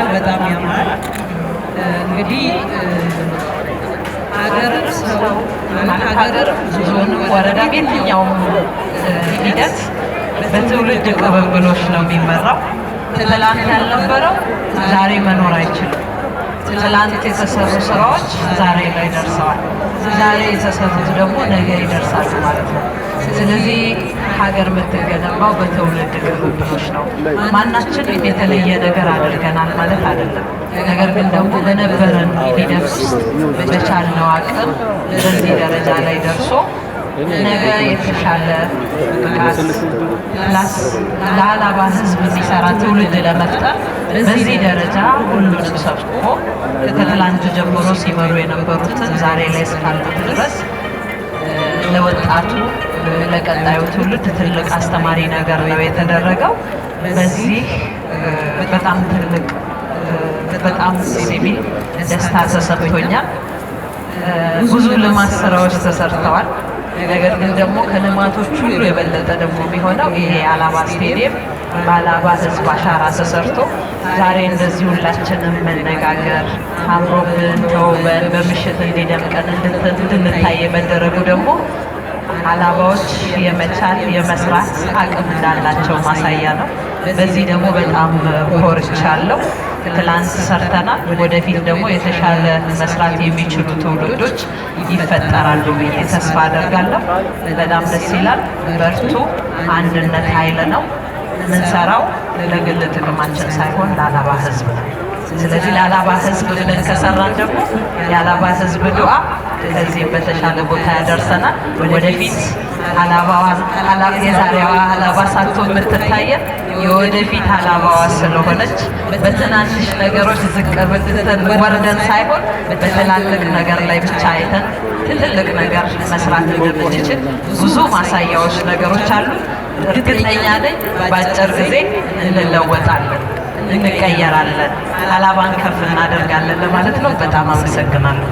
ይላል። በጣም ያምራል። እንግዲህ ሀገር ሰው ሀገር ዞን ወረዳ የትኛውም ሂደት በትውልድ ቅብብሎች ነው የሚመራው። ትላንት ያልነበረው ዛሬ መኖር አይችልም። ትላንት የተሰሩ ስራዎች ዛሬ ላይ ደርሰዋል። ዛሬ የተሰሩት ደግሞ ነገ ይደርሳሉ ማለት ነው። ስለዚህ ሀገር የምትገነባው በትውልድ ቅብብሎች ነው። ማናችንም የተለየ ነገር አድርገናል ማለት አይደለም። ነገር ግን ደግሞ በነበረን ሂደት ውስጥ በቻልነው አቅም በዚህ ደረጃ ላይ ደርሶ ነገ የተሻለ ብቃት ፕላስ ለሀላባ ሕዝብ የሚሰራ ትውልድ ለመፍጠር በዚህ ደረጃ ሁሉንም ሰብስቦ ከትላንት ጀምሮ ሲመሩ የነበሩትን ዛሬ ላይ እስካሉት ድረስ ለወጣቱ ለቀጣዩ ትውልድ ትልቅ አስተማሪ ነገር ነው የተደረገው። በዚህ በጣም ትልቅ በጣም ሲቪል ደስታ ተሰጥቶኛል። ብዙ ልማት ስራዎች ተሰርተዋል። ነገር ግን ደግሞ ከልማቶች ሁሉ የበለጠ ደግሞ የሚሆነው ይሄ ሀላባ ስቴዲየም በሀላባ ሕዝብ አሻራ ተሰርቶ ዛሬ እንደዚህ ሁላችንም መነጋገር አምሮብን ተውበን በምሽት እንዲደምቀን እንድንታይ መደረጉ ደግሞ ሀላባዎች የመቻል የመስራት አቅም እንዳላቸው ማሳያ ነው። በዚህ ደግሞ በጣም ኮርቻለሁ። ትላንት ሰርተናል። ወደፊት ደግሞ የተሻለ መስራት የሚችሉ ትውልዶች ይፈጠራሉ ብዬ ተስፋ አደርጋለሁ። በጣም ደስ ይላል። በርቱ። አንድነት ኃይል ነው። የምንሰራው ለግል ጥቅማችን ሳይሆን ለሀላባ ሕዝብ ነው። ስለዚህ ለሀላባ ሕዝብ ብለን ከሰራን ደግሞ የሀላባ ሕዝብ ዱዓ ከዚህም በተሻለ ቦታ ያደርሰናል። ወደፊት የዛሬዋ ሀላባ ሳትሆን የምትታየን የወደፊት ሀላባዋ ስለሆነች በትናንሽ ነገሮች ዝቅ ብትተን ወርደን ሳይሆን በትላልቅ ነገር ላይ ብቻ አይተን ትልልቅ ነገር መስራት እንደምንችል ብዙ ማሳያዎች ነገሮች አሉ። እርግጠኛ ነኝ በአጭር ጊዜ እንለወጣለን፣ እንቀየራለን፣ ሀላባን ከፍ እናደርጋለን ለማለት ነው። በጣም አመሰግናለሁ።